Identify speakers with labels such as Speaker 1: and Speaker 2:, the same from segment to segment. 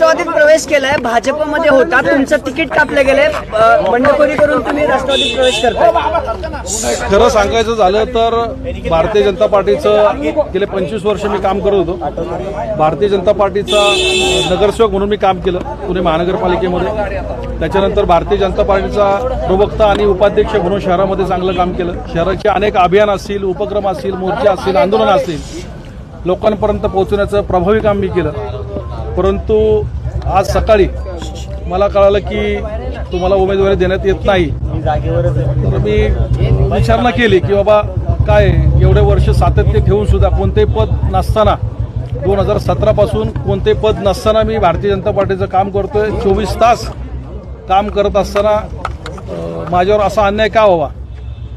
Speaker 1: राष्ट्रवादीत प्रवेश केलाय, भाजपमध्ये होता, तुमचं तिकीट कापलं गेलंय, बंडखोरी करून तुम्ही राष्ट्रवादीत प्रवेश करताय.
Speaker 2: खरं सांगायचं झालं तर भारतीय जनता पार्टीचं गेले 25 वर्ष मी काम करत होतो. भारतीय जनता पार्टीचा नगरसेवक म्हणून मी काम केलं पुणे महानगरपालिकेमध्ये. त्याच्यानंतर भारतीय जनता पार्टीचा प्रवक्ता आणि उपाध्यक्ष म्हणून शहरामध्ये चांगलं काम केलं. शहराचे अनेक अभियान असतील, उपक्रम असतील, मोर्चे असतील, आंदोलन असतील, लोकांपर्यंत पोहोचण्याचं प्रभावी काम मी केलं. परंतु आज सकाळी मला कळालं की तुम्हाला उमेदवारी देण्यात येत नाही. तर मी विचारणा केली की बाबा काय एवढे वर्ष सातत्य ठेवून सुद्धा कोणतेही पद नसताना 2017 पासून कोणतेही पद नसताना मी भारतीय जनता पार्टीचं काम करतोय. 24 तास काम करत असताना माझ्यावर असा अन्याय का व्हावा.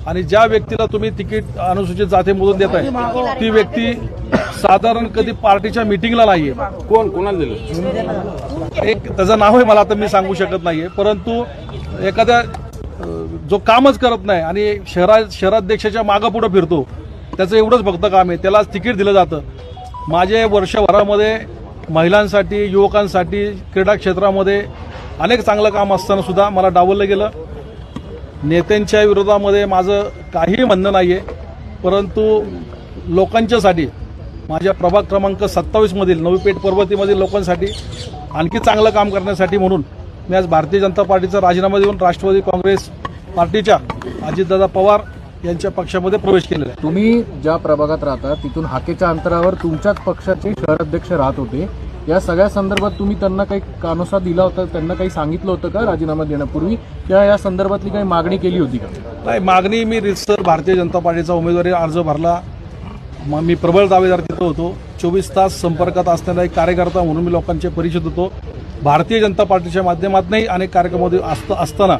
Speaker 2: आणि ज्या व्यक्तीला तुम्ही तिकीट अनुसूचित जातीमधून देताय ती व्यक्ती साधारण कधी पार्टीच्या मिटिंगला नाहीये.
Speaker 3: कोणाला दिलं
Speaker 2: एक त्याचं नाव आहे मला आता मी सांगू शकत नाहीये. परंतु एखाद्या जो कामच करत नाही आणि शहराध्यक्षाच्या मागं पुढे फिरतो त्याचं एवढंच फक्त काम आहे, त्यालाच तिकीट दिलं जातं. माझे वर्षभरामध्ये महिलांसाठी, युवकांसाठी, क्रीडा क्षेत्रामध्ये अनेक चांगलं काम असताना सुद्धा मला डावललं गेलं. नेत्यांच्या विरोधामध्ये माझं काहीही म्हणणं नाही आहे. परंतु लोकांच्यासाठी माझ्या प्रभाग क्रमांक 27 मधील नवी पेठ पर्वतीमधील लोकांसाठी आणखी चांगलं काम करण्यासाठी म्हणून मी आज भारतीय जनता पार्टीचा राजीनामा देऊन राष्ट्रवादी काँग्रेस पार्टीच्या अजितदादा पवार यांच्या पक्षामध्ये प्रवेश केलेला आहे.
Speaker 4: तुम्ही ज्या प्रभागात राहता तिथून हाकेच्या अंतरावर तुमच्याच पक्षाचे शहराध्यक्ष राहत होते. या सगळ्या संदर्भात तुम्ही त्यांना काही कानोसा दिला होता, त्यांना काही सांगितलं होतं का राजीनामा देण्यापूर्वी, किंवा या संदर्भातली काही मागणी केली होती का?
Speaker 2: नाही, मागणी मी रितसर भारतीय जनता पार्टीचा उमेदवारी अर्ज भरला. मी प्रबळ दावेदार तिथं होतो. 24 तास संपर्कात असणारा एक कार्यकर्ता म्हणून मी लोकांचे परिचित होतो. भारतीय जनता पार्टीच्या माध्यमातूनही अनेक कार्यक्रमामध्ये असताना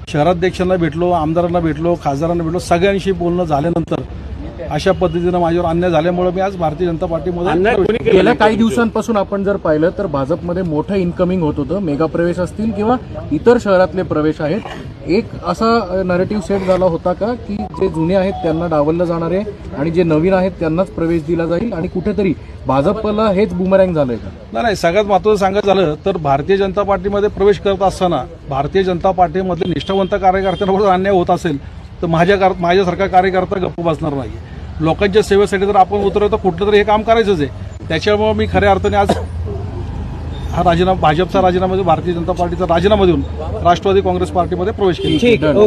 Speaker 2: शहराध्यक्षांना भेटलो, आमदारांना भेटलो, खासदारांना भेटलो. सगळ्यांशी बोलणं झाल्यानंतर अशा पद्धतीनं माझ्यावर अन्याय झाल्यामुळे मी आज भारतीय जनता पार्टीमध्ये
Speaker 4: गेल्या काही दिवसांपासून आपण जर पाहिलं तर भाजपमध्ये मोठं इन्कमिंग होत होतं. मेगा प्रवेश असतील किंवा इतर शहरातले प्रवेश आहेत. एक असा नरेटिव्ह सेट झाला होता का की जे जुने आहेत त्यांना डावललं जाणार आहे आणि जे नवीन आहेत त्यांनाच प्रवेश दिला जाईल, आणि कुठेतरी भाजपला हेच बुमरँग झालंय का?
Speaker 2: नाही, सगळ्यात महत्त्वाचं सांगायचं झालं तर भारतीय जनता पार्टीमध्ये प्रवेश करत असताना भारतीय जनता पार्टीमधले निष्ठावंत कार्यकर्त्यांवर अन्याय होत असेल तर माझ्यासारखा कार्यकर्ता गप्प बसणार नाही. लोकांच्या सेवेसाठी जर आपण उतरवतो कुठलं तरी हे काम करायचंच आहे. त्याच्यामुळे मी खऱ्या अर्थाने आज हा राजीनामा, भाजपचा राजीनामा, भारतीय जनता पार्टीचा राजीनामा देऊन राष्ट्रवादी काँग्रेस पार्टीमध्ये प्रवेश केला.